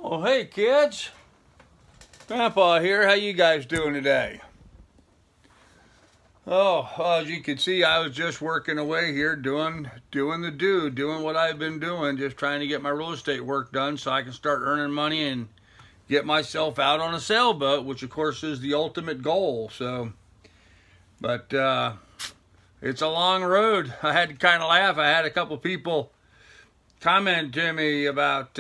Oh, hey kids. Grandpa here. How you guys doing today? Oh, well, as you can see, I was just working away here doing what I've been doing, just trying to get my real estate work done so I can start earning money and get myself out on a sailboat, which of course is the ultimate goal. But it's a long road. I had to kind of laugh. I had a couple people comment to me about,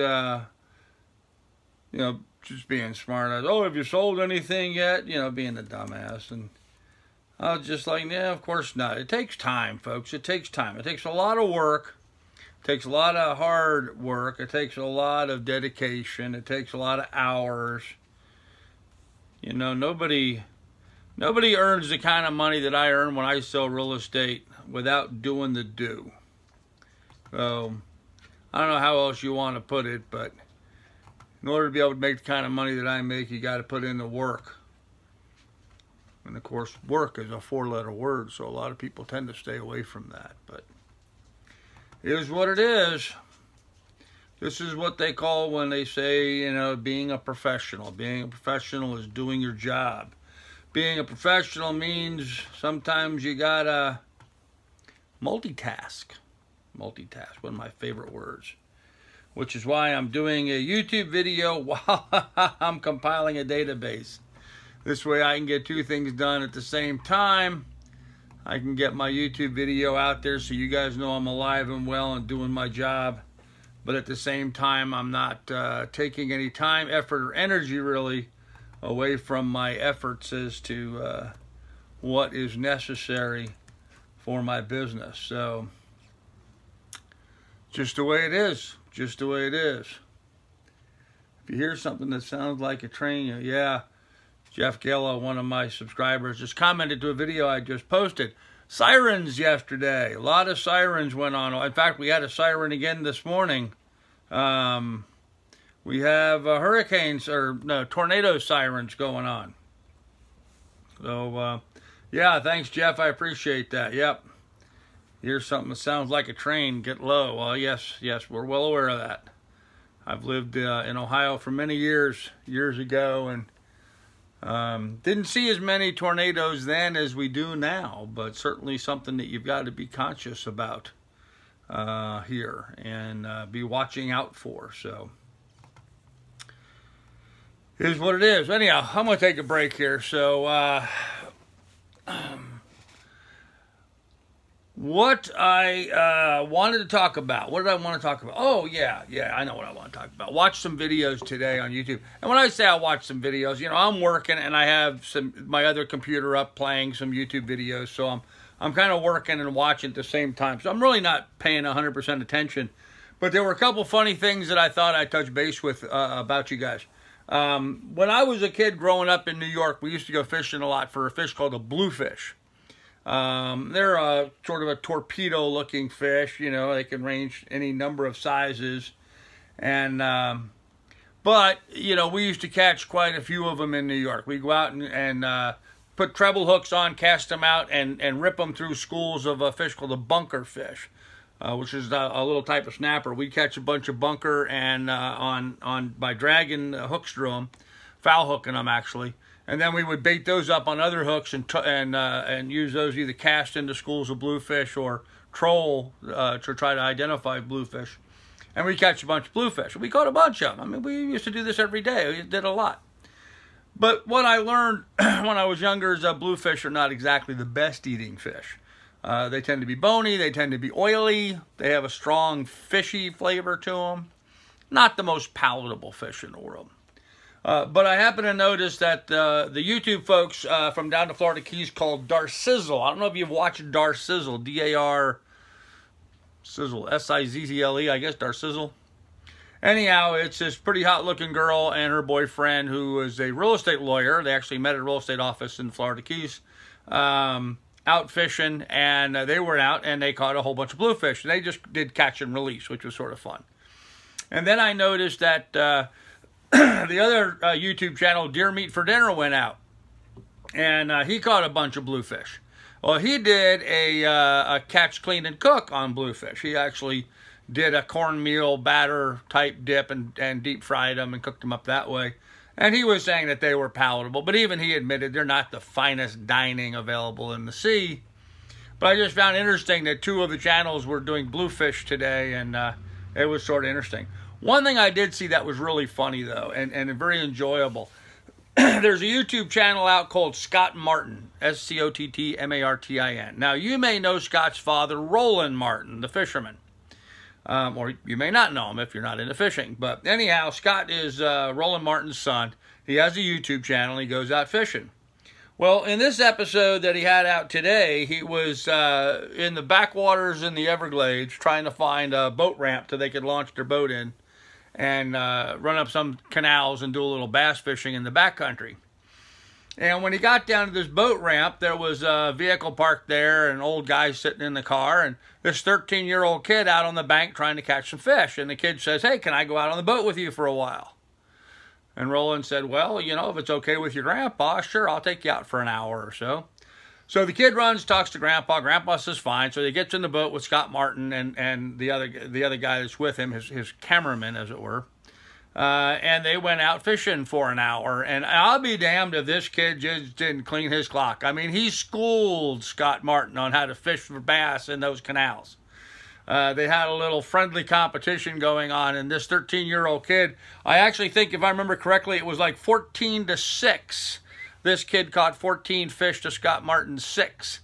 just being smart. I was, oh, have you sold anything yet? Being a dumbass. And I was just like, yeah, of course not. It takes time, folks. It takes time. It takes a lot of work. It takes a lot of hard work. It takes a lot of dedication. It takes a lot of hours. Nobody earns the kind of money that I earn when I sell real estate without doing the do. So I don't know how else you want to put it, but in order to be able to make the kind of money that I make, you got to put in the work. And of course, work is a four-letter word, so a lot of people tend to stay away from that. But it is what it is. This is what they call when they say, being a professional. Being a professional is doing your job. Being a professional means sometimes you gotta multitask. Multitask, one of my favorite words. Which is why I'm doing a YouTube video while I'm compiling a database. This way I can get two things done at the same time. I can get my YouTube video out there so you guys know I'm alive and well and doing my job. But at the same time, I'm not taking any time, effort, or energy really away from my efforts as to what is necessary for my business. So, just the way it is. Just the way it is. If you hear something that sounds like a train, yeah, Jeff Gallo, one of my subscribers, just commented to a video I just posted. Sirens yesterday. A lot of sirens went on. In fact, we had a siren again this morning. We have tornado sirens going on. So, yeah, thanks, Jeff. I appreciate that. Yep. Here's something that sounds like a train, get low. Well, yes, we're well aware of that. I've lived in Ohio for many years ago, and didn't see as many tornadoes then as we do now, but certainly something that you've got to be conscious about here and be watching out for. So, here's what it is. Anyhow, I'm going to take a break here. So, what I wanted to talk about. What did I want to talk about? Oh, yeah, I know what I want to talk about. Watch some videos today on YouTube. And when I say I watch some videos, I'm working and I have my other computer up playing some YouTube videos. So I'm kind of working and watching at the same time. So I'm really not paying 100% attention. But there were a couple funny things that I thought I'd touch base with about you guys. When I was a kid growing up in New York, we used to go fishing a lot for a fish called a bluefish. They're a sort of a torpedo-looking fish. They can range any number of sizes, and but we used to catch quite a few of them in New York. We go out and put treble hooks on, cast them out, and rip them through schools of a fish called a bunker fish, which is a little type of snapper. We catch a bunch of bunker and by dragging hooks through them, foul hooking them actually. And then we would bait those up on other hooks and use those either cast into schools of bluefish or troll to try to identify bluefish. And we catch a bunch of bluefish. We caught a bunch of them. I mean, we used to do this every day. We did a lot. But what I learned when I was younger is that bluefish are not exactly the best eating fish. They tend to be bony. They tend to be oily. They have a strong fishy flavor to them. Not the most palatable fish in the world. But I happen to notice that the YouTube folks from down the Florida Keys called Darsizzle. I don't know if you've watched Darsizzle, D-A-R Sizzle, S-I-Z-Z-L-E, I guess, Darsizzle. Anyhow, it's this pretty hot-looking girl and her boyfriend who is a real estate lawyer. They actually met at a real estate office in Florida Keys, out fishing, and they were out, and they caught a whole bunch of bluefish. And they just did catch and release, which was sort of fun. And then I noticed that the other YouTube channel, Deermeatfordinner, went out, and he caught a bunch of bluefish. Well, he did a catch, clean, and cook on bluefish. He actually did a cornmeal batter type dip and deep fried them and cooked them up that way. And he was saying that they were palatable, but even he admitted they're not the finest dining available in the sea. But I just found interesting that 2 of the channels were doing bluefish today, and it was sort of interesting. One thing I did see that was really funny, though, and very enjoyable. There's a YouTube channel out called Scott Martin, Scottmartin. Now, you may know Scott's father, Roland Martin, the fisherman. Or you may not know him if you're not into fishing. But anyhow, Scott is Roland Martin's son. He has a YouTube channel. He goes out fishing. Well, in this episode that he had out today, he was in the backwaters in the Everglades trying to find a boat ramp so they could launch their boat in and run up some canals and do a little bass fishing in the backcountry. And when he got down to this boat ramp, there was a vehicle parked there, and an old guy sitting in the car, and this 13-year-old kid out on the bank trying to catch some fish. And the kid says, "Hey, can I go out on the boat with you for a while?" And Roland said, "Well, you know, if it's okay with your grandpa, sure, I'll take you out for an hour or so." So the kid runs, talks to Grandpa. Grandpa says fine. So he gets in the boat with Scott Martin and the other guy that's with him, his cameraman, as it were. And they went out fishing for an hour. And I'll be damned if this kid just didn't clean his clock. I mean, he schooled Scott Martin on how to fish for bass in those canals. They had a little friendly competition going on, and this 13-year-old kid, I actually think, if I remember correctly, it was like 14-6. This kid caught 14 fish to Scott Martin's 6.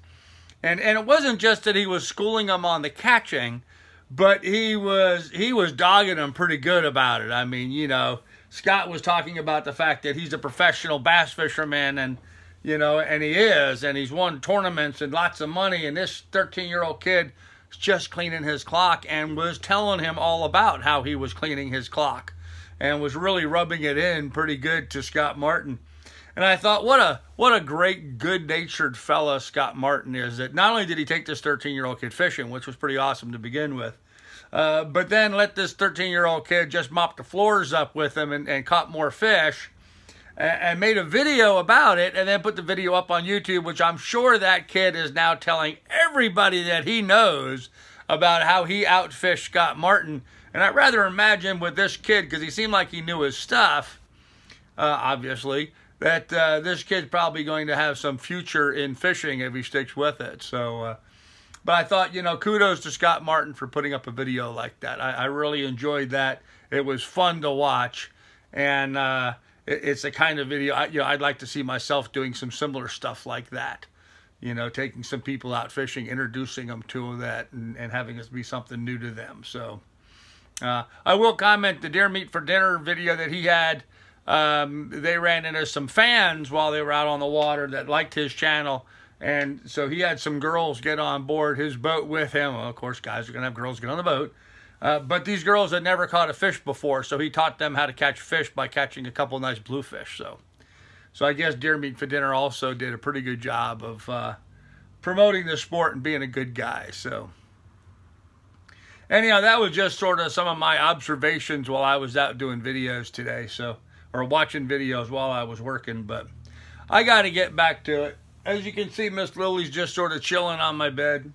And it wasn't just that he was schooling them on the catching, but he was dogging them pretty good about it. I mean, you know, Scott was talking about the fact that he's a professional bass fisherman, and you know, and he is, and he's won tournaments and lots of money, and this 13-year-old kid just cleaning his clock and was telling him all about how he was cleaning his clock and was really rubbing it in pretty good to Scott Martin. And I thought, what a great, good-natured fella Scott Martin is, that not only did he take this 13-year-old kid fishing, which was pretty awesome to begin with, but then let this 13-year-old kid just mop the floors up with him and caught more fish, and made a video about it, and then put the video up on YouTube, which I'm sure that kid is now telling everybody that he knows about how he outfished Scott Martin. And I'd rather imagine with this kid, because he seemed like he knew his stuff, obviously, that this kid's probably going to have some future in fishing if he sticks with it. So, but I thought, you know, kudos to Scott Martin for putting up a video like that. I really enjoyed that. It was fun to watch, and it's the kind of video I'd like to see myself doing some similar stuff like that. You know, taking some people out fishing, introducing them to that, and having it be something new to them. So I will comment the Deer Meat for Dinner video that he had. They ran into some fans while they were out on the water that liked his channel. And so he had some girls get on board his boat with him. Well, of course, guys are going to have girls get on the boat. But these girls had never caught a fish before, so he taught them how to catch fish by catching a couple nice bluefish. So I guess Deer Meat for Dinner also did a pretty good job of promoting the sport and being a good guy. So anyhow, that was just sort of some of my observations while I was out doing videos today, or watching videos while I was working. But I got to get back to it. As you can see, Miss Lily's just sort of chilling on my bed.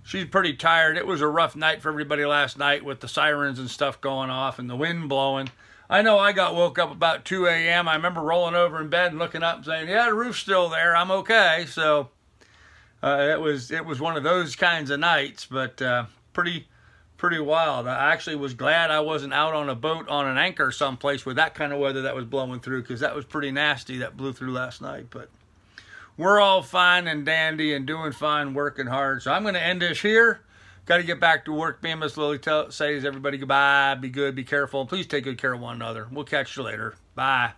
She's pretty tired. It was a rough night for everybody last night with the sirens and stuff going off and the wind blowing. I know I got woke up about 2 a.m. I remember rolling over in bed and looking up and saying, yeah, the roof's still there. I'm okay. So it was one of those kinds of nights, but pretty wild. I actually was glad I wasn't out on a boat on an anchor someplace with that kind of weather that was blowing through, because that was pretty nasty that blew through last night. But we're all fine and dandy and doing fine, working hard. So I'm going to end this here. Got to get back to work. Me and Miss Lily says everybody goodbye, be good, be careful, and please take good care of one another. We'll catch you later. Bye.